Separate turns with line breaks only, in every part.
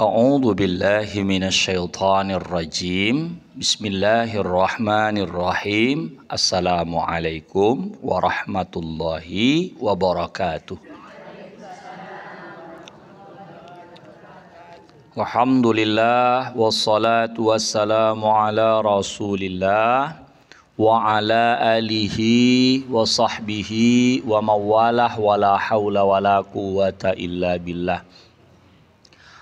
A'udzu billahi minasyaitonir rajim. Bismillahirrahmanirrahim. Assalamualaikum warahmatullahi wabarakatuh. Alhamdulillah wassalatu wassalamu ala Rasulillah wa ala alihi wa sahbihi wa mawalah wala haula wala quwata illa billah.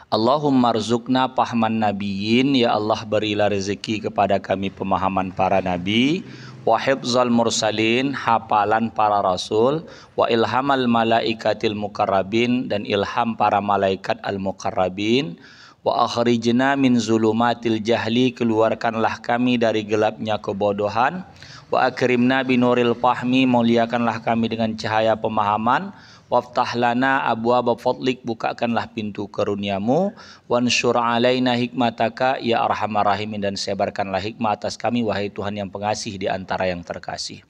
Allahumma rzuqna pahman nabiyyin, ya Allah berilah rezeki kepada kami pemahaman para nabi, wa hifzal mursalin, hafalan para rasul, wa ilhamal malaikatil mukarrabin, dan ilham para malaikat al-mukarrabin, wa akhrijna min zulumatil jahli, keluarkanlah kami dari gelapnya kebodohan, wa akrimna binuril fahmi, muliakanlah kami dengan cahaya pemahaman, waftah lana abwaaba fadlik, bukakanlah pintu karuniamu, wansyur alaina hikmataka ya arhamar rahimin, dan sebarkanlah hikmah atas kami wahai Tuhan yang pengasih di antara yang terkasih.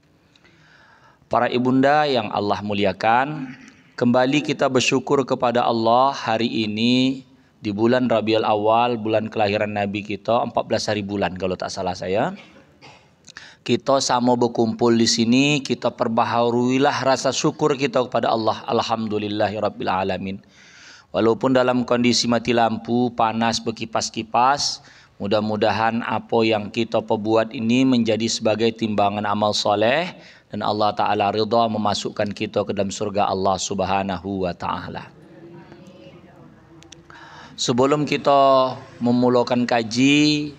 Para ibunda yang Allah muliakan, kembali kita bersyukur kepada Allah hari ini di bulan Rabiul Awal, bulan kelahiran Nabi kita, 14 hari bulan kalau tak salah saya. Kita sama berkumpul di sini, kita perbaharuilah rasa syukur kita kepada Allah. Alhamdulillahirabbil alamin. Walaupun dalam kondisi mati lampu, panas berkipas-kipas, mudah-mudahan apa yang kita perbuat ini menjadi sebagai timbangan amal soleh dan Allah Ta'ala ridha memasukkan kita ke dalam surga Allah Subhanahu wa Ta'ala. Sebelum kita memulakan kaji,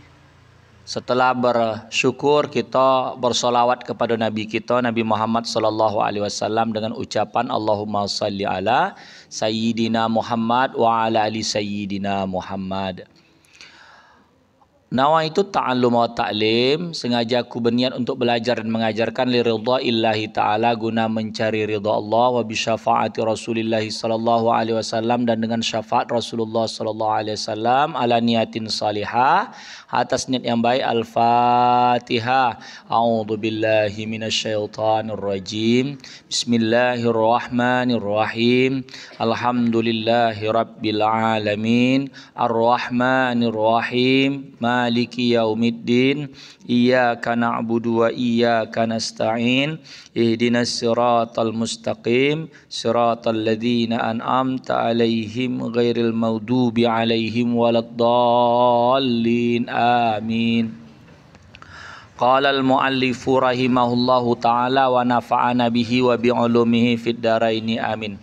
setelah bersyukur, kita bersolawat kepada Nabi kita Nabi Muhammad sallallahu alaihi wasallam dengan ucapan Allahumma salli ala sayyidina Muhammad wa ala ali sayyidina Muhammad. Nawa itu ta'allum wa ta'lim, sengaja aku berniat untuk belajar dan mengajarkan li ridha illahi ta'ala, guna mencari ridha Allah, wa bi syafaati Rasulillah sallallahu alaihi wasallam, dan dengan syafaat Rasulullah sallallahu alaihi wasallam, ala niyatin salihah, atas niat yang baik. Al-Fatihah. A'udzu billahi minasyaitonir rajim. Bismillahirrahmanirrahim. Alhamdulillahi rabbil alamin. Ar-Rahmanir Rahim. Maliki yaumiddin. Iyyaka na'budu wa iyyaka nasta'in. Ihdinas siratal mustaqim. Siratal ladzina an'amta 'alaihim ghairil maghdubi 'alaihim waladdallin. Amin. Qala al-muallifu rahimahullahu ta'ala wa nafa'ana bihi wa bi'ulumihi fid dharaini. Amin.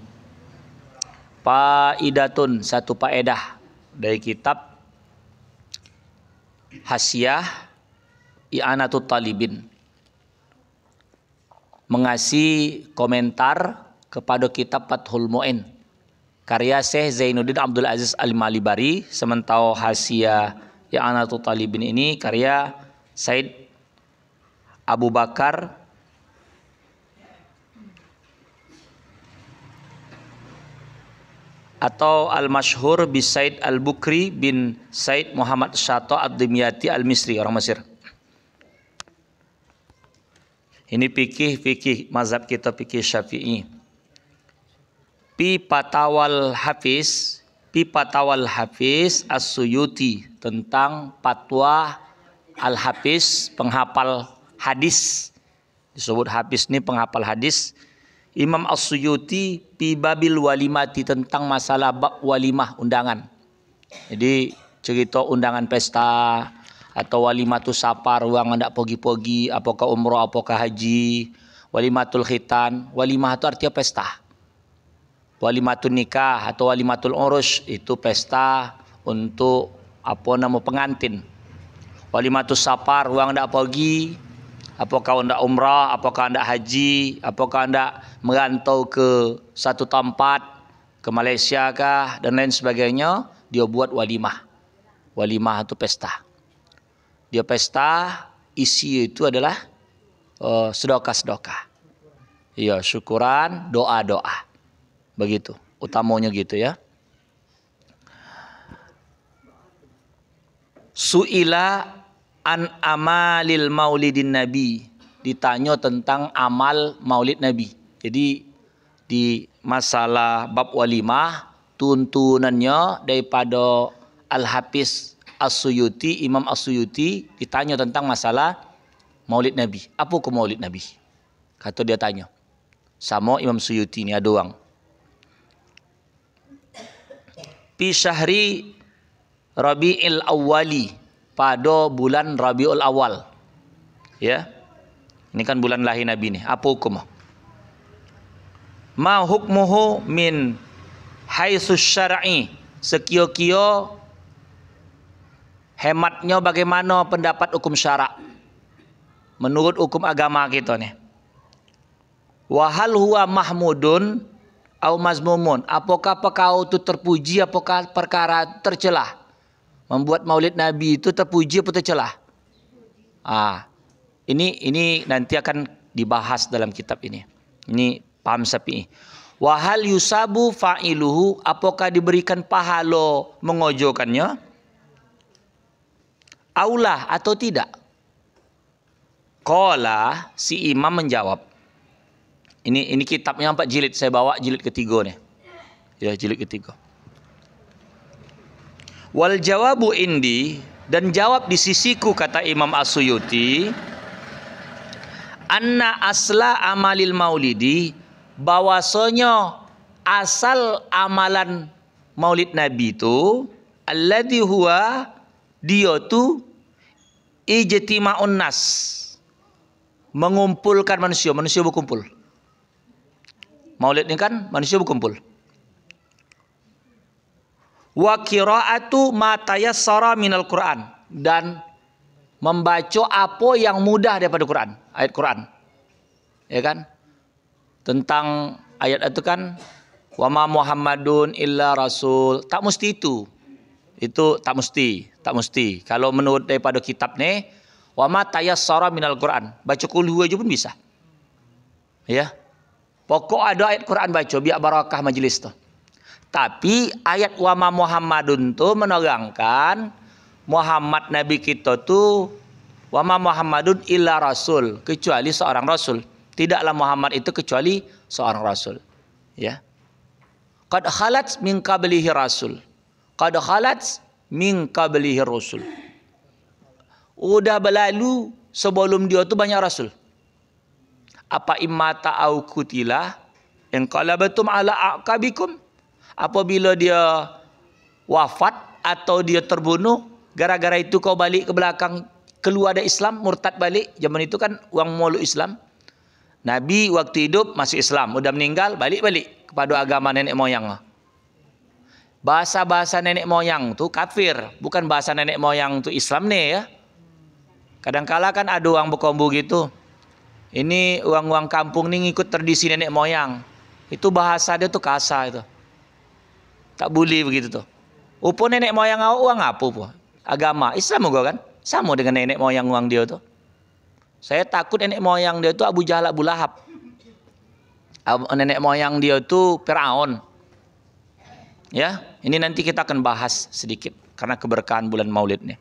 Faidatun, satu faedah dari kitab Hasyiah I'anatut Talibin, mengasih komentar kepada kitab Fathul Mu'in karya Syekh Zainuddin Abdul Aziz Al-Malibari. Sementara Hasyiah I'anatut Talibin ini karya Said Abu Bakar atau al-masyhur bi Said al-Bukri bin Said Muhammad Syata ad-Dimyati al-Misri, orang Mesir. Ini fikih mazhab kita, fikih Syafi'i. Pi Patawal Hafiz As-Suyuti, tentang fatwa Al-Hafiz, penghafal hadis. Disebut Hafiz ini penghafal hadis. Imam As-Suyuti pi babil walimati, tentang masalah bab walimah, undangan. Jadi cerita undangan pesta atau walimatul safar, orang hendak pergi-pergi, apakah umrah apakah haji. Walimatul khitan, walimah itu artinya pesta. Walimatul nikah atau walimatul urus, itu pesta untuk pengantin. Walimatul safar, orang hendak pergi, apakah hendak umrah, apakah hendak haji, apakah hendak merantau ke satu tempat, ke Malaysia kah, dan lain sebagainya, dia buat walimah. Walimah itu pesta. Dia pesta, isi itu adalah sedekah-sedekah. Ya, syukuran, doa-doa. Begitu, utamanya gitu ya. Su'ila an amalil maulidin nabi, ditanya tentang amal maulid nabi. Jadi di masalah bab walimah, tuntunannya daripada Al-Hafiz As-Suyuti, Imam As-Suyuti ditanya tentang masalah Maulid Nabi. Apa hukum Maulid Nabi? Kata dia tanya. Sama Imam Suyuti ni ada orang. Fi syahri Rabi'il Awwali, pada bulan Rabiul Awal. Ya. Ini kan bulan lahir Nabi ni. Apa hukum? Ma hukmuhu min haitsus syar'i, sekio-kio hematnya bagaimana pendapat hukum syarak menurut hukum agama kita ni. Wa hal huwa mahmudun au mazmumun, apakah perkara itu terpuji, apakah perkara tercelah? Membuat Maulid Nabi itu terpuji atau tercelah? Ini nanti akan dibahas dalam kitab ini. Ini paham Syafi'i. Wa hal yusabu fa'iluhu, apakah diberikan pahala mengojokannya? Aulah atau tidak? Qala, si imam menjawab. Ini kitabnya 4 jilid, saya bawa jilid ketiga nih. Ya, jilid ketiga. Wal jawabu indi, dan jawab di sisiku, kata Imam As-Suyuti, anna asla amalil maulidi, bahwasanya asal amalan Maulid Nabi itu alladhi huwa, dia tu ijtima'un nas, mengumpulkan manusia berkumpul. Maulid ni kan manusia berkumpul. Wa qira'atu ma tayassara minal Qur'an, dan membaca apa yang mudah daripada Quran, ayat Quran. Ya kan? Tentang ayat itu kan, wa ma Muhammadun illa rasul. Tak mesti itu. Itu tak mesti. Kalau menurut daripada kitab ni, wa ma tayassara minal Quran, baca qul huwa je pun bisa. Ya. Pokok ada ayat Quran baca, biar barakah majlis tu. Tapi ayat wa ma Muhammadun tu menerangkan Muhammad Nabi kita tu, wa ma Muhammadun illa rasul, kecuali seorang rasul. Tidaklah Muhammad itu kecuali seorang rasul. Ya. Qad khalat min qablihi rasul. Qad khalat min qablihi rasul. Udah berlalu sebelum dia tu banyak rasul. Apa immata au kutilah inqalabatum ala aqabikum, apabila dia wafat atau dia terbunuh, gara-gara itu kau balik ke belakang, keluar dari Islam, murtad balik. Zaman itu kan orang meluk Islam. Nabi waktu hidup masih Islam, udah meninggal balik kepada agama nenek moyang. Bahasa-bahasa nenek moyang tu kafir, bukan bahasa nenek moyang tu Islam ni ya. Kadang-kala kan ada orang berkombu gitu. Ini orang-orang kampung ni ngikut tradisi nenek moyang. Itu bahasa dia tu kasar itu. Tak boleh begitu tu. Upo nenek moyang awak orang apa pun? Agama Islam juga kan? Sama dengan nenek moyang orang dia tu. Saya takut nenek moyang dia tu Abu Jahal, Abu Lahab. Nenek moyang dia tu Firaun. Ya, ini nanti kita akan bahas sedikit karena keberkahan bulan Maulid ni.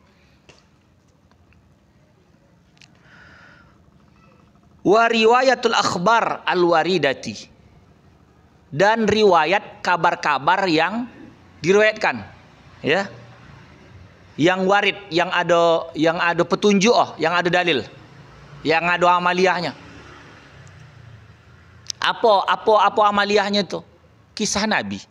Wa riwayatul akhbar al-waridati, dan riwayat kabar-kabar yang diriwayatkan, ya, yang warid, yang ada petunjuk, yang ada dalil, yang ada amaliyahnya. Apa amaliyahnya itu? Kisah Nabi.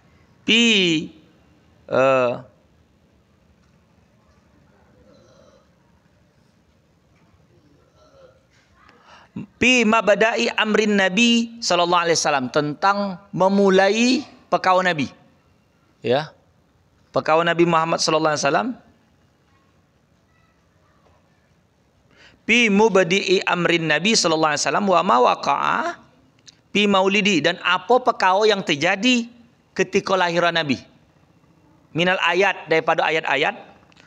Pi mabada'i amrin Nabi sallallahu alaihi wasallam, tentang memulai perkara Nabi. Ya. Perkara Nabi Muhammad sallallahu alaihi wasallam. Pi mubadi'i amrin Nabi sallallahu alaihi wasallam wa ma waqa'a pi maulidi, dan apa perkara yang terjadi ketika lahiran Nabi. Minal ayat, daripada ayat-ayat.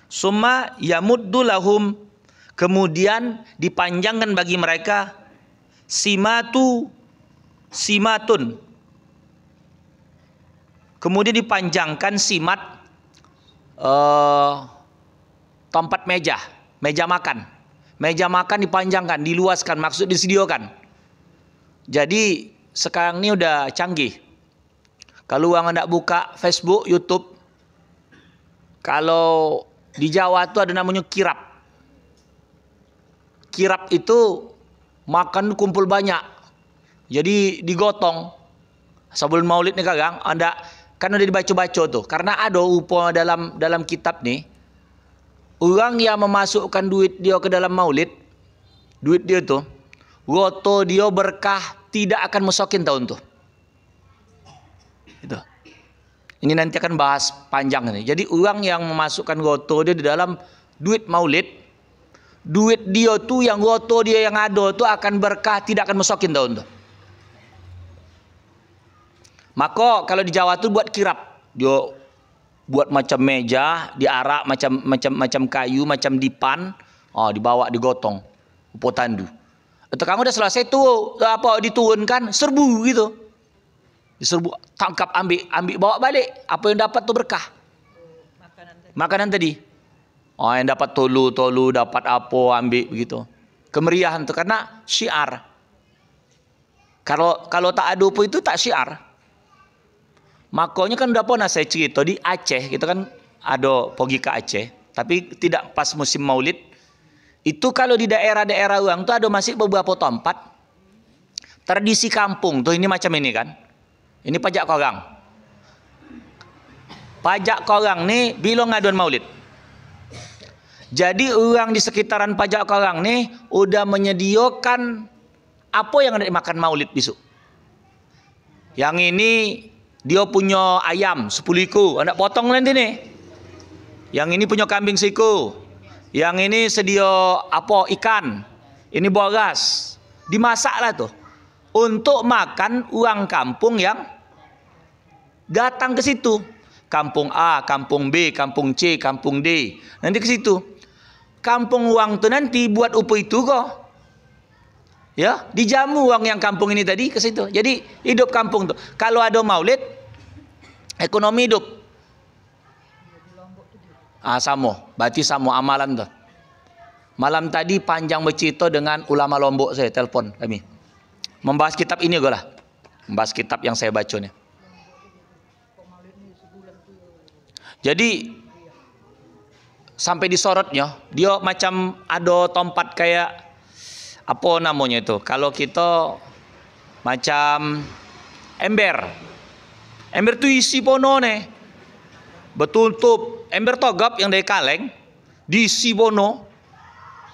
Summa yamuddu lahum, kemudian dipanjangkan bagi mereka simatun, kemudian dipanjangkan simat tempat meja makan dipanjangkan, diluaskan, maksud disediakan. Jadi sekarang ni udah canggih. Kalau orang nak buka Facebook, YouTube, Kalau di Jawa tuh ada namanya kirap. Kirap itu makan kumpul banyak. Jadi digotong. Sebelum Maulid nih Kakang, Anda kan udah dibaca-baca tuh. Karena ada upama dalam kitab nih, orang yang memasukkan duit dia ke dalam Maulid, duit dia tuh, goto dia berkah tidak akan mesokin tahun tuh. Itu. Ini nanti akan bahas panjang nih. Jadi orang yang memasukkan goto dia di dalam duit Maulid, duit dia tuh yang goto dia yang ada tuh akan berkah tidak akan mesokin tahun tuh. Maka kalau di Jawa tuh buat kirap, dia buat macam meja, diarak macam kayu, macam dipan, dibawa digotong, potandu. Atau kamu udah selesai tuh apa diturunkan, serbu gitu. Diserbu, tangkap, ambil bawa balik. Apa yang dapat tuh berkah. Makanan tadi. Yang dapat tolu, dapat apa, ambil begitu. Kemeriahan tuh karena syiar. Kalau tak ada apa itu tak syiar. Makanya kan udah pernah saya cerita di Aceh, gitu kan ada pergi ke Aceh, tapi tidak pas musim Maulid. Itu kalau di daerah-daerah orang tuh ada masih beberapa tempat tradisi kampung tuh ini macam ini kan. Ini pajak korang. Pajak korang nih bila ngaduan Maulid. Jadi orang di sekitaran pajak korang nih udah menyediakan apa yang ada dimakan Maulid besok. Yang ini dia punya ayam 10 ekor, anda potong nanti nih. Yang ini punya kambing seko. Yang ini sedia apa ikan. Ini boras. Dimasaklah tuh untuk makan uang kampung yang datang ke situ. Kampung A, kampung B, kampung C, kampung D. Nanti ke situ. Kampung uang tuh nanti buat upo itu kok. Ya, dijamu uang yang kampung ini tadi ke situ. Jadi hidup kampung tuh. Kalau ada Maulid, ekonomi hidup. Sama. Berarti sama amalan tuh. Malam tadi panjang bercerita dengan ulama Lombok saya telepon kami. Membahas kitab ini gue lah. Membahas kitab yang saya baca nih. Jadi sampai disorotnya, dia macam ada tempat kayak apa namanya itu? Kalau kita macam ember. Ember tu isi pono nih. Betutup ember togap yang dari kaleng diisi pono.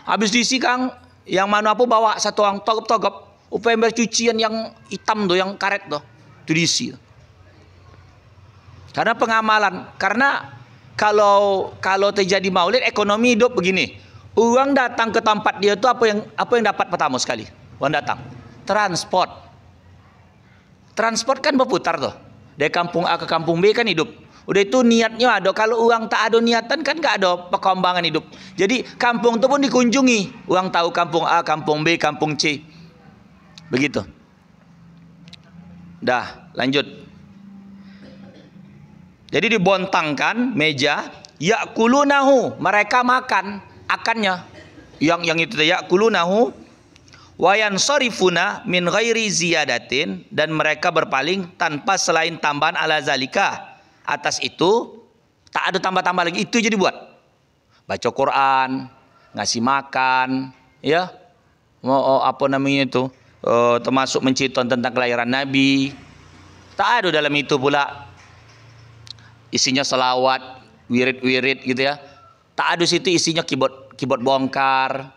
Habis diisi Kang, yang mana apa bawa satu orang togap-togap. Upaya ember cucian yang hitam tuh, yang karet tuh, itu diisi. Karena pengamalan, karena kalau terjadi Maulid ekonomi hidup begini. Uang datang ke tempat dia tuh apa yang dapat pertama sekali? Uang datang. Transport. Transport kan berputar tuh. Dari kampung A ke kampung B kan hidup. Udah itu niatnya ada. Kalau uang tak ada niatan kan gak ada perkembangan hidup. Jadi kampung itu pun dikunjungi. Uang tahu kampung A, kampung B, kampung C. Begitu. Dah, lanjut. Jadi dibontangkan meja, yakulunahu, mereka makan akannya. Yang itu yakulunahu wa yansarifuna min ghairi ziyadatin, dan mereka berpaling tanpa selain tambahan ala zalika. Atas itu tak ada tambah-tambah lagi, itu jadi buat. Baca Quran, ngasih makan, ya. Apa namanya itu? Termasuk menceritakan tentang kelahiran Nabi. Tak ada dalam itu pula isinya selawat, wirid-wirid gitu ya. Tak ada situ isinya keyboard bongkar.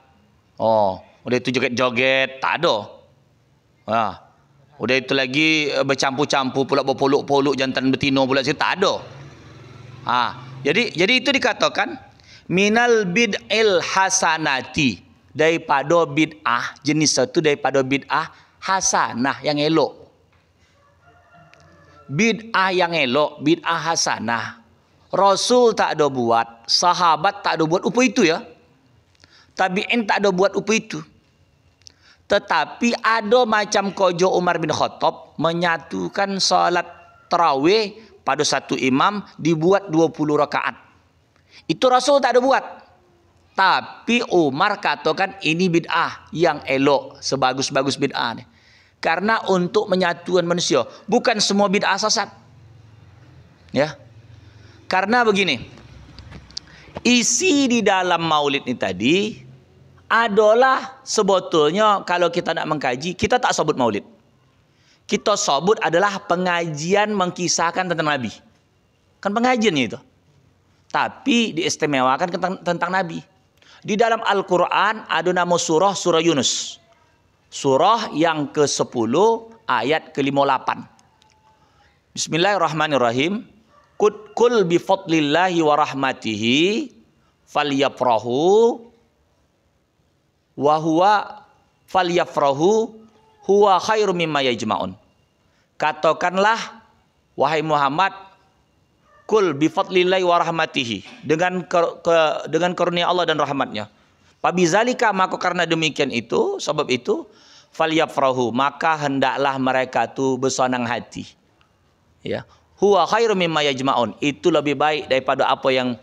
Udah itu joget-joget, tak ada. Udah itu lagi bercampur-campur pula, berpoluk-poluk jantan betino pula situ, tak ada. Jadi itu dikatakan minal bid'il hasanati, daripada bid'ah jenis itu, daripada bid'ah hasanah yang elok. Bid'ah yang elok, bid'ah hasanah. Rasul tak ada buat, sahabat tak ada buat apa itu ya. Tabi'in tak ada buat apa itu. Tetapi ada macam Kojo Umar bin Khattab menyatukan salat tarawih pada satu imam dibuat 20 rakaat. Itu Rasul tak ada buat. Tapi Umar katakan ini bid'ah yang elok, sebagus-bagus bid'ah nih. Karena untuk menyatukan manusia, bukan semua bid'ah sesat. Ya. Karena begini. isi di dalam maulid ini tadi adalah sebetulnya kalau kita nak mengkaji, kita tak sebut maulid. Kita sebut adalah pengajian mengkisahkan tentang Nabi. Kan pengajiannya itu. Tapi diistimewakan tentang Nabi. Di dalam Al-Quran ada nama surah Yunus. Surah yang ke-10 ayat ke-58. Bismillahirrahmanirrahim. Kul bi fadlillahi wa rahmatihi falyafrahu wa huwa khairum mimma yajma'un. Katakanlah wahai Muhammad, kul bi fadlillahi wa rahmatihi, dengan karunia Allah dan rahmatnya. Fabizalika, maka karena demikian itu, sebab itu, falyafrahu, maka hendaklah mereka tu bersenang hati. Ya. Huwa khairum mimma yajma'un, itu lebih baik daripada apa yang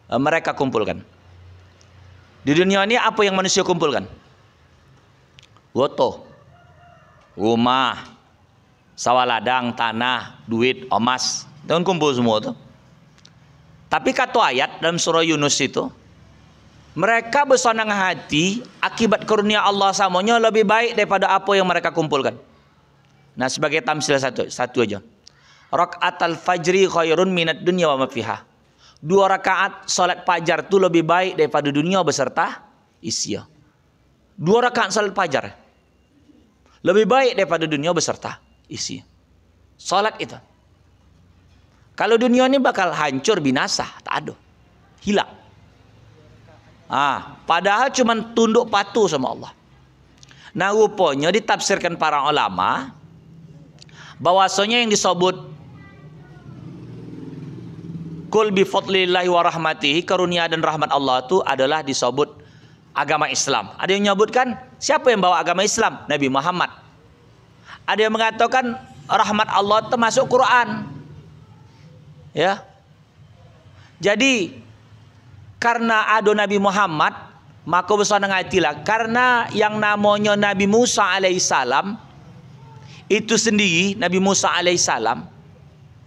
mereka kumpulkan. Di dunia ini apa yang manusia kumpulkan? Woto, rumah, sawah ladang, tanah, duit, emas, dan kumpul semua itu. Tapi kata ayat dalam surah Yunus itu, mereka bersenang hati akibat karunia Allah samanya lebih baik daripada apa yang mereka kumpulkan. Nah, sebagai tamsil satu aja. Rakaatul fajri khairun minad dunya wa ma fiha. 2 rakaat salat fajar itu lebih baik daripada dunia beserta isinya. 2 rakaat salat fajar lebih baik daripada dunia beserta isinya. Salat itu. Kalau dunia ini bakal hancur binasa, tak ada. Hilang. Padahal cuma tunduk patuh sama Allah. Nah, rupanya ditafsirkan para ulama bahwasanya yang disebut kul bi fadlillahi wa rahmatihi, karunia dan rahmat Allah itu adalah disebut agama Islam. Ada yang menyebutkan siapa yang bawa agama Islam? Nabi Muhammad. Ada yang mengatakan rahmat Allah termasuk Quran. Ya. Jadi karena ada Nabi Muhammad, maka bersenang hatilah. Karena yang namanya Nabi Musa alaihissalam itu sendiri, Nabi Musa alaihissalam,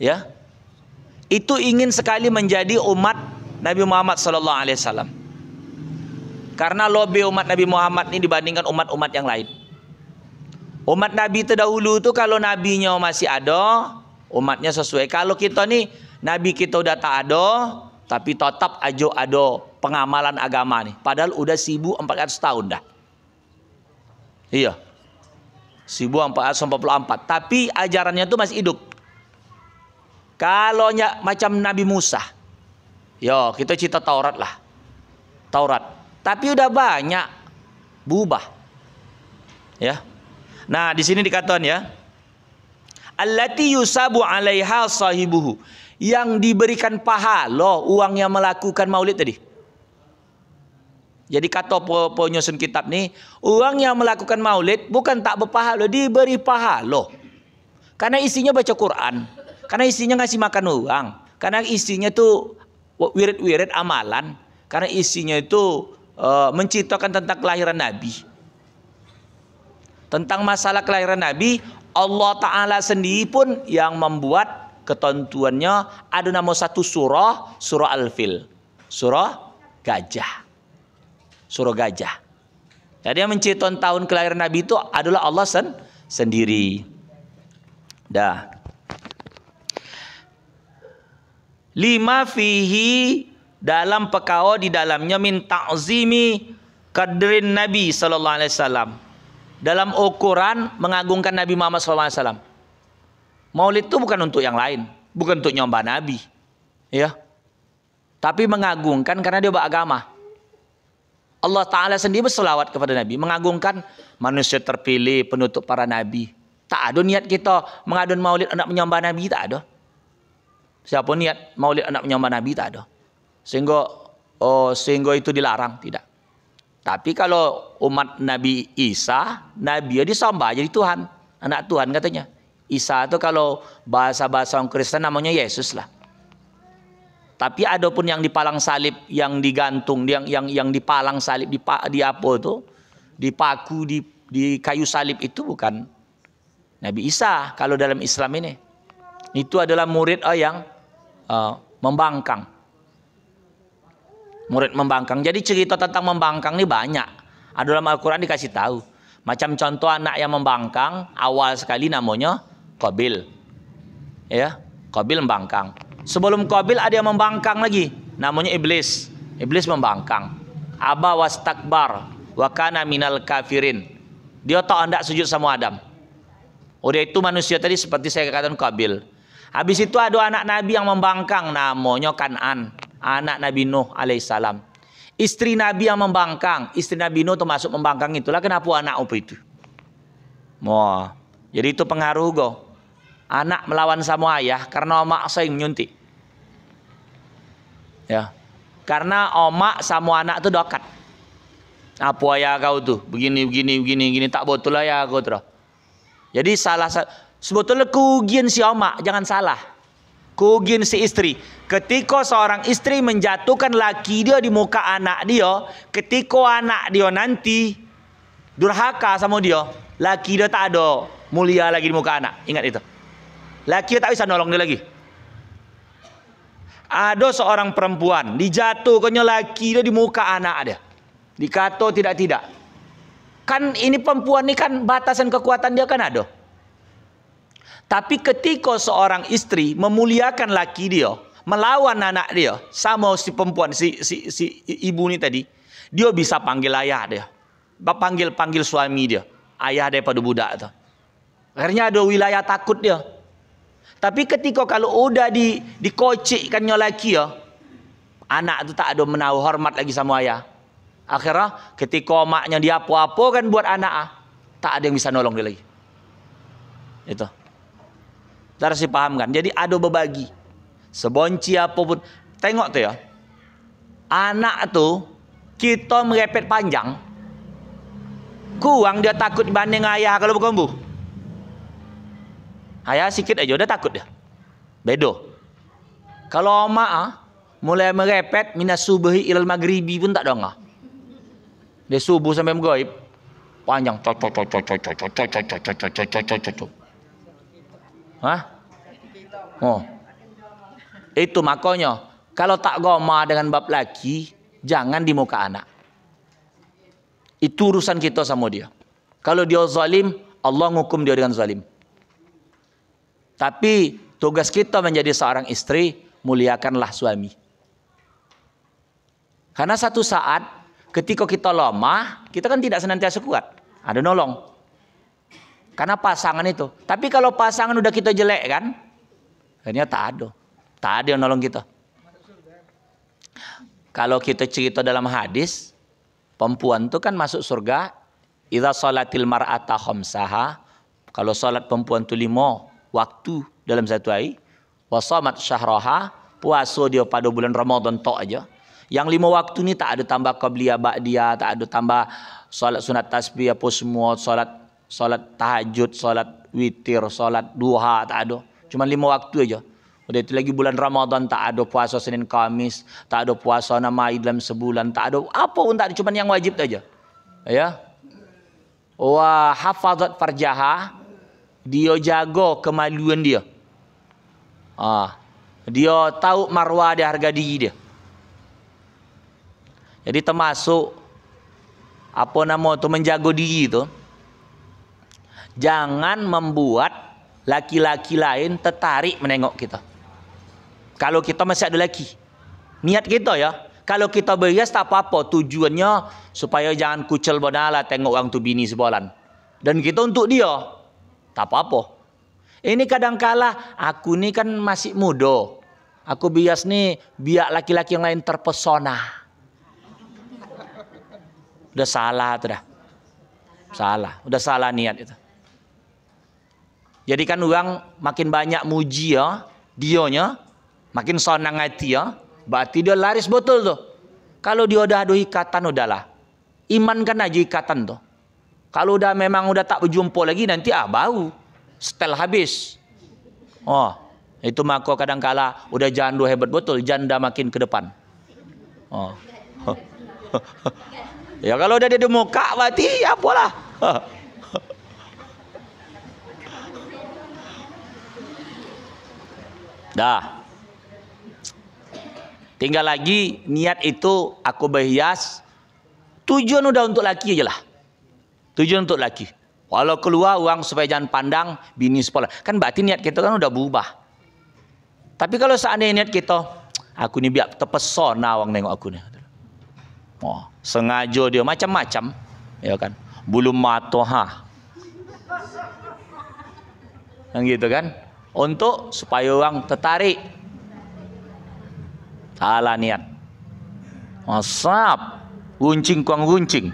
ya, itu ingin sekali menjadi umat Nabi Muhammad sallallahu alaihi wasallam. Karena lebih umat Nabi Muhammad ini dibandingkan umat-umat yang lain. Umat Nabi terdahulu itu kalau nabinya masih ada, umatnya sesuai. Kalau kita nih, nabi kita udah tak ada, tapi tetap aja ada pengamalan agama nih. Padahal udah 1400 tahun dah. Iya. 1444. Tapi ajarannya itu masih hidup. Kalau macam Nabi Musa, yo kita cita Taurat lah, Taurat. Tapi udah banyak berubah, ya. Nah di sini dikatakan ya, allati yusabu alaiha sahibuhu, yang diberikan pahala uang yang melakukan maulid tadi. Jadi kata penyusun kitab nih, uang yang melakukan maulid bukan tak berpahala, diberi pahala. Karena isinya baca Quran. Karena isinya ngasih makan orang. Karena isinya itu wirid-wirid amalan. Karena isinya itu menceritakan tentang kelahiran Nabi. Tentang masalah kelahiran Nabi, Allah Ta'ala sendiri pun yang membuat ketentuannya. Ada nama satu surah, surah Al-Fil. Surah gajah. Surah gajah. Jadi yang menceritakan tahun kelahiran Nabi itu adalah Allah sendiri. Dah. 5 fihi, dalam perkara di dalamnya min ta'zimi qadrin Nabi sallallahu alaihi wasallam, dalam ukuran mengagungkan Nabi Muhammad sallallahu alaihi wasallam. Maulid itu bukan untuk yang lain, bukan untuk nyembah Nabi, ya. Tapi mengagungkan karena dia beragama. Allah Ta'ala sendiri berselawat kepada Nabi, mengagungkan manusia terpilih, penutup para Nabi. Tak ada niat kita mengadun maulid anak menyembah Nabi, tak ada. Siapa niat maulid anak menyembah Nabi, tak ada. Sehingga itu dilarang, tidak. Tapi kalau umat Nabi Isa, Nabi dia disembah jadi Tuhan, anak Tuhan katanya. Isa itu kalau bahasa-bahasa orang Kristen namanya Yesus lah. Tapi ada pun yang dipalang salib, yang digantung, yang dipalang salib di apa itu, dipaku di kayu salib itu bukan Nabi Isa kalau dalam Islam ini. Itu adalah murid yang membangkang. Murid membangkang. Jadi cerita tentang membangkang ini banyak. Ada dalam Al-Quran dikasih tahu. Macam contoh anak yang membangkang, awal sekali namanya Qabil. Ya, Qabil membangkang. Sebelum Qabil ada yang membangkang lagi, namanya Iblis. Iblis membangkang. Aba wastakbar wa kana minal kafirin. Dia tak hendak sujud sama Adam. Udah itu manusia tadi seperti saya katakan Qabil. Habis itu ada anak Nabi yang membangkang, namanya Kan'an, anak Nabi Nuh alaihissalam. Istri Nabi yang membangkang, istri Nabi Nuh termasuk membangkang itulah kenapa anak apa itu. Wah, jadi itu pengaruh go. Anak melawan sama ayah karena omak saya nyuntik. Ya, karena omak sama anak itu dekat. Apa ayah kau tuh begini tak betul lah ya kau terus. Jadi sebetulnya kerugian si omak jangan salah. Kerugian si istri. Ketika seorang istri menjatuhkan laki dia di muka anak dia, ketika anak dia nanti durhaka sama dia, laki dia tak ada mulia lagi di muka anak. Ingat itu. Laki dia tak bisa nolong dia lagi. Ada seorang perempuan dijatuhkannya laki dia di muka anak dia. Dikata tidak. Kan ini perempuan ini kan batasan kekuatan dia kan ada. Tapi ketika seorang istri memuliakan laki dia, melawan anak dia, sama si perempuan si ibu ini tadi, dia bisa panggil ayah dia. Panggil suami dia, ayah daripada budak tu. Akhirnya ada wilayah takut dia. Tapi ketika kalau udah dikocikkannya laki ya, anak tu tak ada menaruh hormat lagi sama ayah. Akhirnya ketika maknya dia apa-apa kan buat anak, tak ada yang bisa nolong dia lagi. Itu. Harus dipahamkan. Jadi ada berbagi. Sebonci apapun. Tengok tuh ya. Anak tuh kita merepet panjang. Kurang dia takut dibanding ayah kalau berkombu. Ayah sikit aja udah takut dia. Bedo. Kalau mak mulai merepet minas subuhi ilal maghribi pun tak dengar. Dia subuh sampai maghrib panjang. Hah? Oh. Itu makanya kalau tak goma dengan bab laki, jangan di muka anak. Itu urusan kita sama dia. Kalau dia zalim, Allah ngukum dia dengan zalim. Tapi tugas kita menjadi seorang istri, muliakanlah suami. Karena satu saat ketika kita lemah, kita kan tidak senantiasa kuat. Ada nolong. Karena pasangan itu. Tapi kalau pasangan udah kita jelek kan, akhirnya tak ada. Tak ada yang nolong kita. Kalau kita cerita dalam hadis, perempuan itu kan masuk surga. Idza shalatil mar'ata khamsaha. Kalau salat perempuan itu 5 waktu dalam satu hari. Wa shamat syahraha. Puasa dia pada bulan Ramadan tok aja. Yang 5 waktu ni tak ada tambah qabliyah ba'diyah, tak ada tambah salat sunat tasbih apa semua, salat tahajud, salat witir, salat duha, tak ada. Cuma 5 waktu aja. Udah itu lagi bulan Ramadan tak ada puasa Senin Kamis, tak ada puasa nama dalam sebulan, tak ada apa pun tak ada, cuma yang wajib aja. Ya. Wa hafazat farjaha, dia jaga kemaluan dia. Dia tahu marwah dia, harga diri dia. Jadi termasuk apa nama tu menjaga diri tu, jangan membuat laki-laki lain tertarik menengok kita. Kalau kita masih ada laki, niat kita ya. Kalau kita berias tak apa-apa, tujuannya supaya jangan kucel bonala tengok orang tu bini sebulan. Dan kita untuk dia, tak apa-apa. Ini kadang-kala aku ni kan masih muda, aku bias ni biar laki-laki yang lain terpesona. Udah salah tu dah. Salah, udah salah niat itu. Jadi kan orang makin banyak muji ya, dionya makin senang hati ya, berarti dia laris betul tuh. Kalau dia udah ada ikatan udahlah. Imankan aja ikatan tuh. Kalau udah memang udah tak berjumpa lagi nanti bau. Setel habis. Oh, itu maka kadang-kala udah janda hebat betul, janda makin ke depan. Oh. Ya kalau udah di muka berarti apalah. Dah. Tinggal lagi niat itu aku berhias. Tujuan udah untuk laki aja lah. Tujuan untuk laki. Kalau keluar uang supaya jangan pandang bini sekolah. Kan berarti niat kita kan udah berubah. Tapi kalau seandainya niat kita, aku ni biar terpesona orang nengok aku ni. Oh, sengaja dia macam-macam, ya kan? Bulu mata yang gitu kan? Untuk supaya orang tertarik. Salah niat. Masap. Runcing kuang runcing.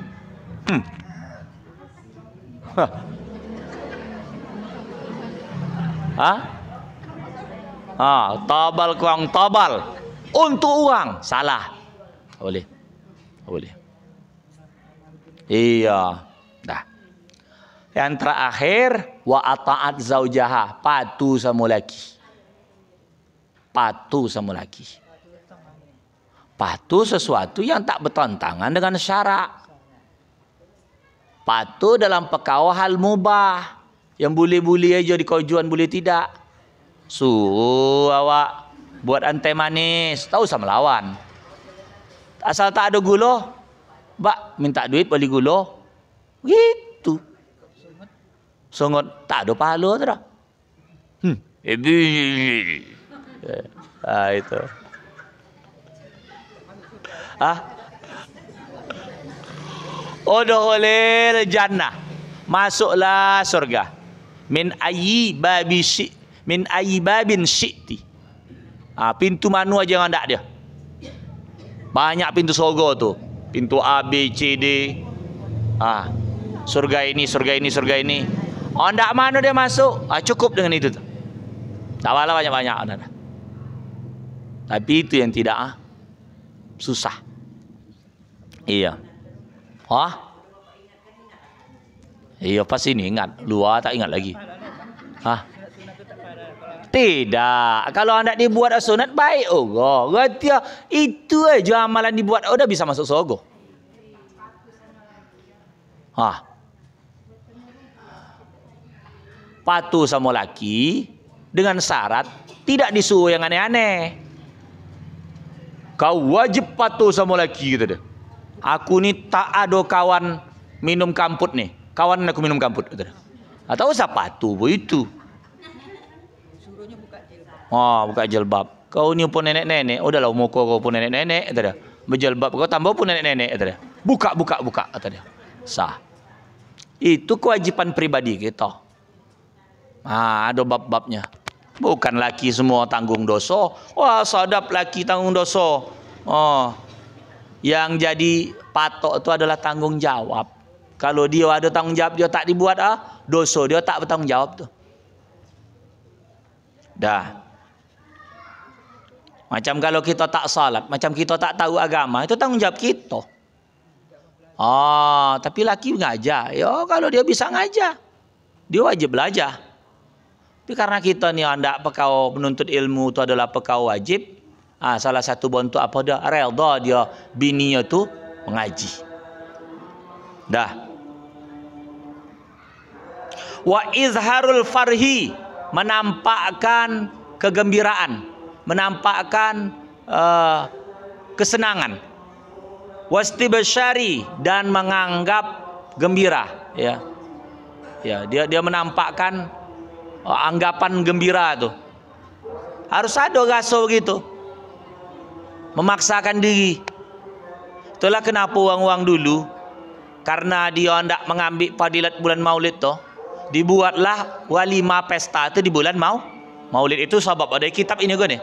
Tabal kuang tabal. Untuk uang. Salah. Boleh. Boleh. Iya. Dah. Yang terakhir, wa ata'at zaujaha. Patuh sama laki. Patuh sama laki. Patuh sesuatu yang tak bertentangan dengan syarak. Patuh dalam perkara hal mubah. Yang boleh-boleh aja dikojuan, boleh tidak. Suruh awak buat antai manis. Tak usah melawan. Asal tak ada gula, bak minta duit beli gula. Gitu. Songot tak ada pahala tu dah. Itu. Udkhulil jannah. Masuklah surga. Min ayyi babin syi'ti. Pintu mana aja yang ada dia. Banyak pintu surga tu. Pintu A, B, C, D. Surga ini, surga ini, surga ini. Ndak mana dia masuk. Cukup dengan itu tu. Tak payah banyak-banyak. Tapi itu yang tidak susah. Iya. Iya pas ini ingat. Luar tak ingat lagi. Tidak. Kalau anda dibuat sunat baik. Kata itu aja amalan dibuat. Udah bisa masuk surga. Patuh sama laki dengan syarat tidak disuruh yang aneh-aneh. Kau wajib patuh sama laki gitu deh. Aku ni tak ada kawan minum kamput nih. Kawan aku minum kamput gitu deh. Tak usah patuh begitu. Buka jilbab. Kau ni pun nenek-nenek. Udahlah muka kau pun nenek-nenek gitu deh. Berjilbab kau tambah pun nenek-nenek gitu deh. Buka kata dia. Sah. Itu kewajiban pribadi kita. Ada bab-babnya. Bukan laki semua tanggung dosa. Wah, sadap laki tanggung dosa. Yang jadi patok itu adalah tanggung jawab. Kalau dia ada tanggung jawab, dia tak dibuat dosa, dia tak bertanggung jawab tu. Dah. Macam kalau kita tak salat, macam kita tak tahu agama, itu tanggung jawab kita. Tapi laki ngajar. Ya, kalau dia bisa ngajar, dia wajib belajar. Tapi karena kita ni hendak perkara menuntut ilmu itu adalah perkara wajib. Salah satu bentuk apa dia? Redha dia bininya tu mengaji. Dah. Wa izharul farhi, menampakkan kegembiraan, menampakkan kesenangan. Wastibsyari, dan menganggap gembira, ya. Ya, dia menampakkan anggapan gembira tu. Harus ada rasa begitu. Memaksakan diri. Itulah kenapa orang-orang dulu, karena dia hendak mengambil fadilat bulan Maulid tu, dibuatlah walimah pesta tu di bulan Maulid. Itu sebab ada kitab ini kan ni.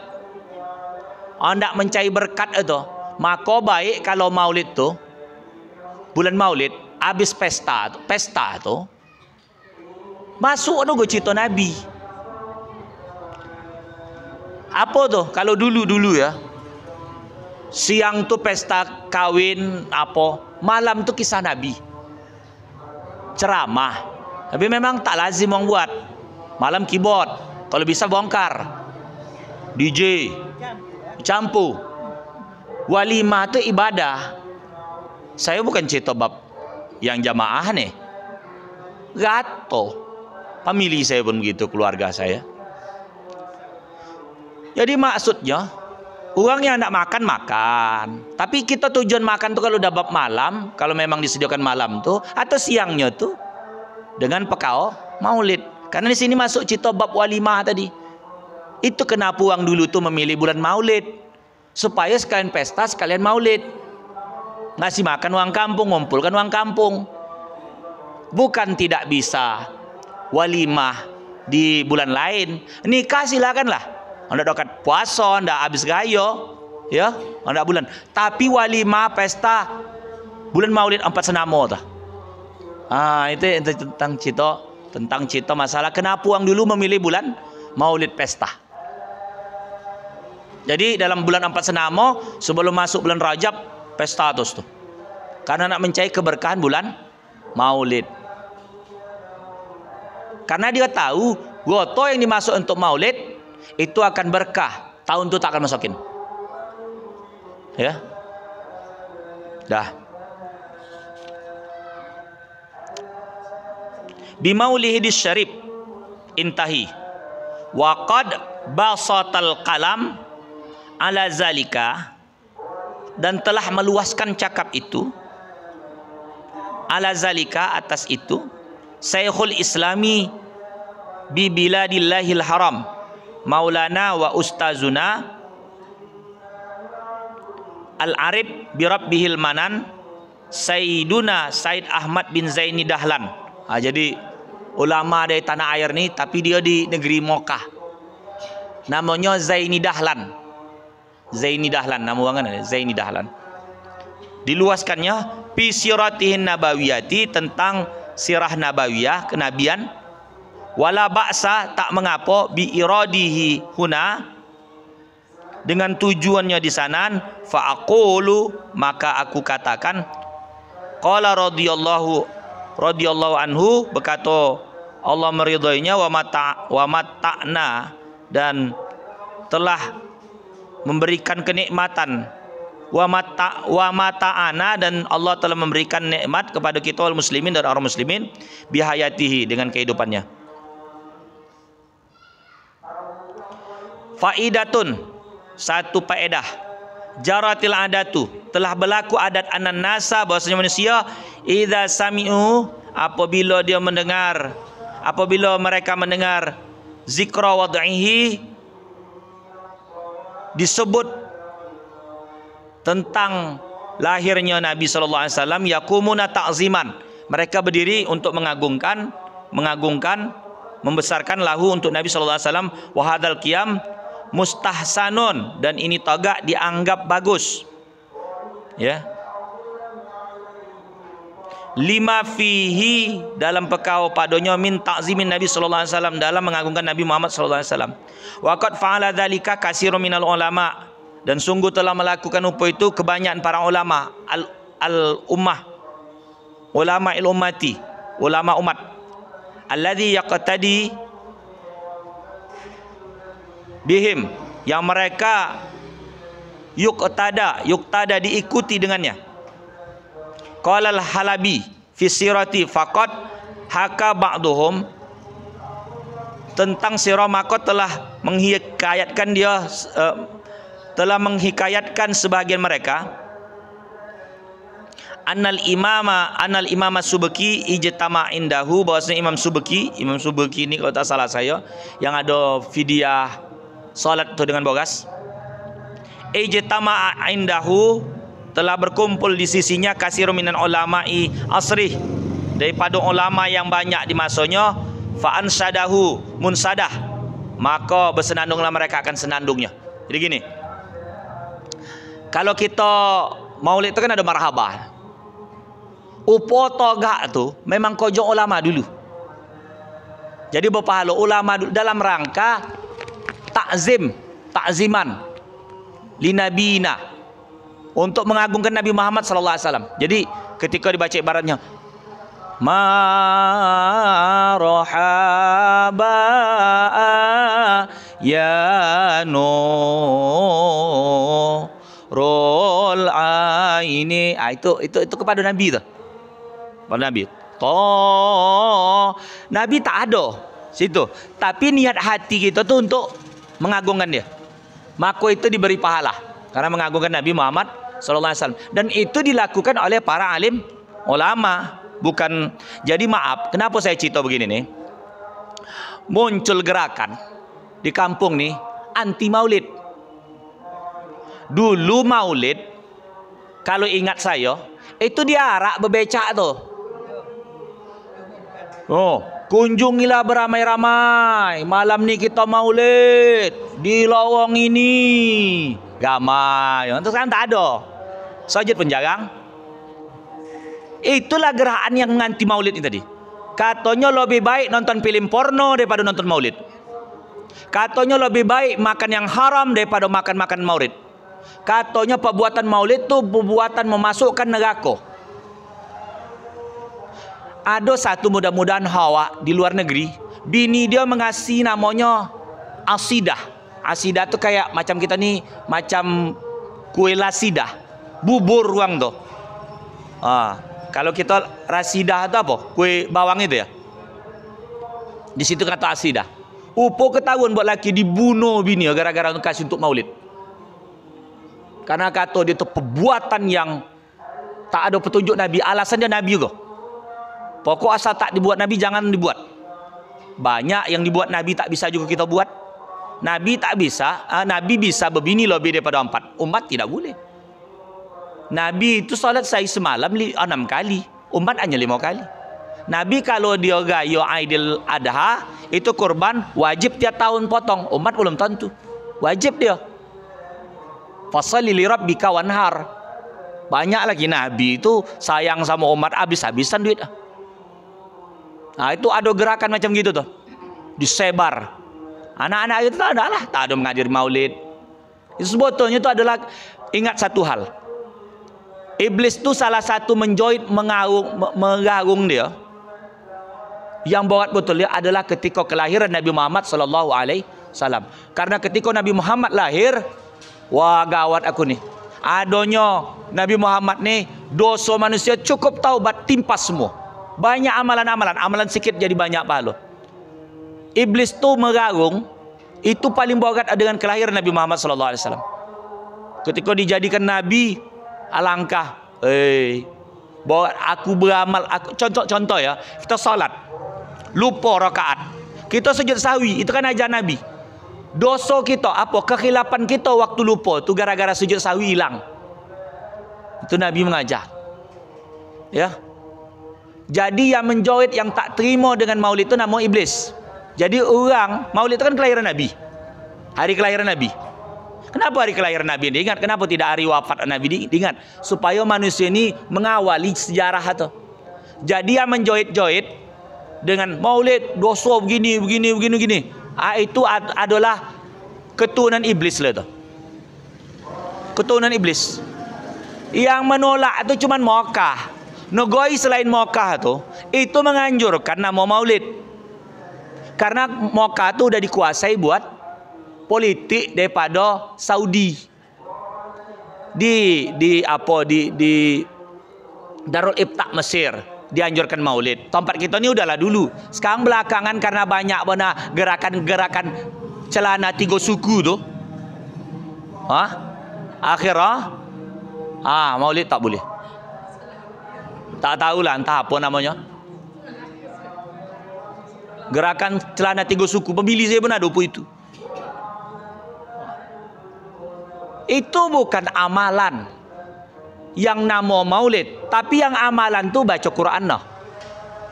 Hendak mencari berkat itu, maka baik kalau Maulid tu, bulan Maulid habis pesta tu masuk tu cerita Nabi. Apa tu? Kalau dulu ya, siang tu pesta kawin apa, malam tu kisah Nabi, ceramah. Tapi memang tak lazim orang buat. Malam keyboard, kalau bisa bongkar, DJ campur. Walimah tu ibadah. Saya bukan cerita bab yang jamaah nih. Gato. Famili saya pun begitu, keluarga saya. Jadi maksudnya Orang yang nak makan makan. Tapi kita tujuan makan tuh kalau udah bab malam, kalau memang disediakan malam tuh atau siangnya tuh dengan pekao maulid. Karena di sini masuk cerita bab walimah tadi. Itu kenapa orang dulu tuh memilih bulan maulid. Supaya sekalian pesta, sekalian maulid. Ngasih makan orang kampung, ngumpulkan orang kampung. Bukan tidak bisa walimah di bulan lain. Nikah silakanlah. Anda dekat puasa, anda habis gayo, ya, anda bulan. Tapi walimah pesta bulan maulid 4 senamo tuh. Itu tentang cerita masalah kenapa orang dulu memilih bulan maulid pesta. Jadi dalam bulan 4 senamo sebelum masuk bulan Rajab pesta terus tuh. Karena nak mencari keberkahan bulan maulid. Karena dia tahu goto yang dimasuk untuk maulid itu akan berkah, tahun itu tak akan masukin. Ya. Dah. Bimaulihidis syarif intahi. Wa qad basatal qalam ala zalika, dan telah meluaskan cakap itu ala zalika, atas itu, Syekhul Islami bi biladillahil haram Maulana wa Ustazuna Al-Arif bi Rabbihil Manan Sayyiduna Said Ahmad bin Zaini Dahlan. Jadi ulama dari tanah air nih, tapi dia di negeri Mokkah. Namanya Zaini Dahlan. Zaini Dahlan, nama orang Zaini Dahlan. Diluaskannya fi siratihin nabawiyati, tentang sirah nabawiyah, kenabian. Wala ba'sa, tak mengapa, bi iradihi huna, dengan tujuannya di sana, fa aqulu, maka aku katakan, qala radhiyallahu anhu, berkata Allah meridainya, wa mata'na, dan telah memberikan kenikmatan, wa mata'ana, dan Allah telah memberikan nikmat kepada kita wal muslimin, dan orang muslimin, bihayatihi, dengan kehidupannya. Faidatun, satu faedah, jaratil adatu, telah berlaku adat anan nasa, bahwasanya manusia, idza sami'u, apabila mereka mendengar zikra wad'ihi, disebut tentang lahirnya Nabi sallallahu alaihi wasallam, yakumuna ta'ziman, mereka berdiri untuk mengagungkan, membesarkan lahu untuk Nabi sallallahu alaihi wasallam, wa hadzal qiyam mustahsanun, dan ini tagak dianggap bagus, ya. Lima fihi, dalam pekau padanya, min ta'zimin Nabi sallallahu alaihi wasallam, dalam mengagungkan Nabi Muhammad sallallahu alaihi wasallam. Wa qad fa'ala dzalika katsirun minal ulama, dan sungguh telah melakukan upaya itu kebanyakan para ulama al-ummah, ulama il-ummati, ulama umat, alladzi yaqtadi bihim, yang mereka yuktada diikuti dengannya. Qala al-Halabi fi sirati faqad haka ba'duhum, tentang sirah maka telah menghikayatkan sebagian mereka, annal imama Subki ijtama indahu, bahwasanya Imam Subki ini kalau tak salah saya, yang ada fidyah salat itu dengan bogas, ijtama indahu, telah berkumpul di sisinya, kasirun minan ulama'i asrih, daripada ulama yang banyak di masanya, fa ansadahu munsadah, maka bersenandunglah mereka akan senandungnya. Jadi gini, kalau kita maulid itu kan ada marhabah, upo togak tu memang kojong ulama dulu. Jadi berpahala ulama dulu dalam rangka takziman linabina, untuk mengagungkan Nabi Muhammad sallallahu alaihi wasallam. Jadi ketika dibaca ibaratnya marhaba ya nurul aini, itu kepada Nabi tu. Kepada Nabi. Nabi tak ada situ, tapi niat hati kita tu untuk mengagungkan dia, maka itu diberi pahala. Karena mengagungkan Nabi Muhammad sallallahu alaihi wasallam. Dan itu dilakukan oleh para alim ulama, bukan. Jadi maaf, kenapa saya cerita begini nih? Muncul gerakan di kampung nih anti maulid. Dulu maulid, kalau ingat saya, itu diarak bebecak tuh. Oh, kunjungilah beramai-ramai. Malam ni kita maulid di lorong ini. Gamai. Terus kan tak ada. Sajid penjarang. Itulah gerakan yang menganti maulid ini tadi. Katanya lebih baik nonton film porno daripada nonton maulid. Katanya lebih baik makan yang haram daripada makan maulid. Katanya perbuatan maulid itu perbuatan memasukkan neraka. Ada satu mudah-mudahan Hawa di luar negeri, bini dia mengasih namanya asidah. Asidah tuh kayak macam kita nih, macam kue lasidah, bubur ruang tuh. Kalau kita rasidah itu apa? Kue bawang itu ya. Di situ kata asidah. Upo ketahuan buat laki dibunuh bini gara-gara kasih untuk maulid. Karena kata dia itu perbuatan yang tak ada petunjuk Nabi. Alasannya Nabi juga. Pokok asal tak dibuat Nabi jangan dibuat. Banyak yang dibuat Nabi tak bisa juga kita buat. Nabi tak bisa. Nabi bisa berbini lebih daripada 4. Umat tidak boleh. Nabi itu salat saya semalam 6 kali. Umat hanya 5 kali. Nabi kalau dia gaya Aidil Adha itu kurban wajib tiap tahun potong. Umat belum tentu. Wajib dia. Fasholli li rabbika wanhar. Banyak lagi Nabi itu sayang sama umat habis-habisan duit. Nah itu ada gerakan macam gitu tuh. Disebar. Anak-anak itu tak ada lah. Tak ada mengajar maulid. Itu sebetulnya itu adalah, ingat satu hal. Iblis itu salah satu menjoid mengagung dia. Yang bawa betul dia adalah ketika kelahiran Nabi Muhammad sallallahu alaihi wasallam. Karena ketika Nabi Muhammad lahir, wah gawat aku nih. Adanya Nabi Muhammad nih, dosa manusia cukup taubat timpas semua. Banyak amalan-amalan, amalan sikit jadi banyak pahala. Iblis tu meragung, itu paling bogat dengan kelahiran Nabi Muhammad sallallahu alaihi wasallam. Ketika dijadikan nabi, alangkah, bahwa aku beramal, contoh ya, kita salat, lupa rakaat, kita sujud sahwi, itu kan ajar Nabi. Dosa kita, apa kekhilapan kita waktu lupa, itu gara-gara sujud sahwi hilang. Itu Nabi mengajar. Ya. Jadi yang menjoid, yang tak terima dengan maulid itu nama iblis. Jadi orang, maulid itu kan kelahiran Nabi. Hari kelahiran Nabi. Kenapa hari kelahiran Nabi diingat? Kenapa tidak hari wafat Nabi diingat? Supaya manusia ini mengawali sejarah itu. Jadi yang menjoid-joid dengan maulid, dosa begini. Itu adalah keturunan iblis lah itu. Keturunan iblis. Yang menolak itu cuma Makkah. Negoi selain Makkah itu menganjurkan nama maulid. Karena Makkah itu udah dikuasai buat politik daripada Saudi. Di Darul Ifta Mesir dianjurkan maulid. Tempat kita ni udahlah dulu. Sekarang belakangan karena banyak gerakan-gerakan celana 3 suku tu. Akhirnya maulid tak boleh. Tak tahulah entah apa namanya. Gerakan celana 3 suku. Pemilih saya pun ada apa itu. Itu bukan amalan yang nama maulid, tapi yang amalan tu baca Quran lah,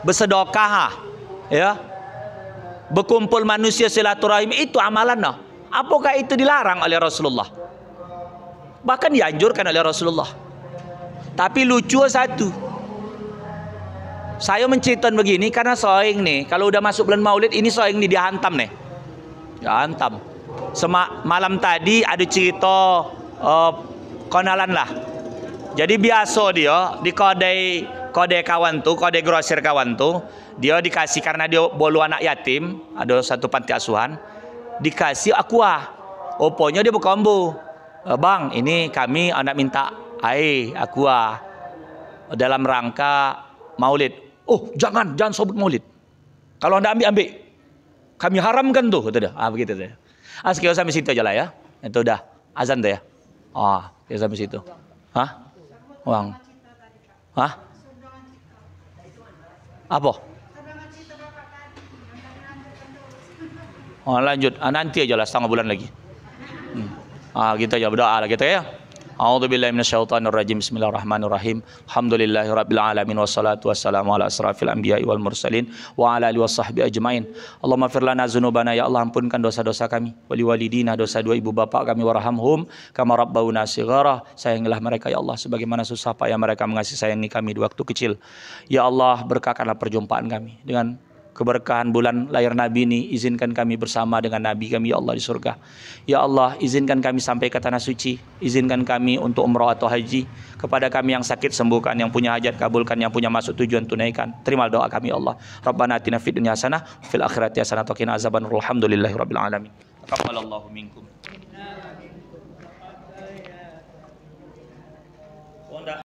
bersedekah, ya, berkumpul manusia silaturahim, itu amalan lah. Apakah itu dilarang oleh Rasulullah? Bahkan dianjurkan oleh Rasulullah. Tapi lucu satu, saya menceritakan begini karena soeng nih, kalau udah masuk bulan maulid ini soeng nih dihantam nih, dihantam. Malam tadi ada cerita konalan lah. Jadi biasa dia di kode kawan tuh, kode grosir kawan tuh, dia dikasih karena dia bolu anak yatim, ada satu panti asuhan, dikasih aqua. Oponya dia berkombo. Bang, ini kami anak minta air aqua dalam rangka maulid. Oh, jangan sobut maulid. Kalau anda ambil. Kami haramkan tuh, kata dia. Begitu dia. Sekian sampai situ aja lah ya. Itu udah azan tuh ya. Ya sampai situ. Hah? Uang. Hah? Apa? Lanjut. Nanti aja lah setengah bulan lagi. Kita aja berdoa lah kita ya. A'udzubillahi minasyaitonirrajim. Bismillahirrahmanirrahim. Alhamdulillahirabbil alamin wassalatu wassalamu ala asrafil anbiya'i wal mursalin wa ala alihi washabbi ajmain. Allahumma fir lana dzunubana, ya Allah ampunkan dosa-dosa kami, wali walidina, dosa dua ibu bapak kami, warhamhum kama rabbauna shighara, sayangilah mereka ya Allah sebagaimana susah payah mereka mengasihi sayangi kami di waktu kecil. Ya Allah, berkahkanlah perjumpaan kami dengan keberkahan bulan lahir Nabi ini. Izinkan kami bersama dengan Nabi kami ya Allah di surga. Ya Allah, izinkan kami sampai ke tanah suci. Izinkan kami untuk umrah atau haji. Kepada kami yang sakit sembuhkan, yang punya hajat kabulkan, yang punya masuk tujuan tunaikan. Terima doa kami ya Allah. Rabbana atina fid dunya hasanah fil akhirati hasanah wa qina azabannar. Alhamdulillahirabbil alamin. Taqabbalallahu minkum.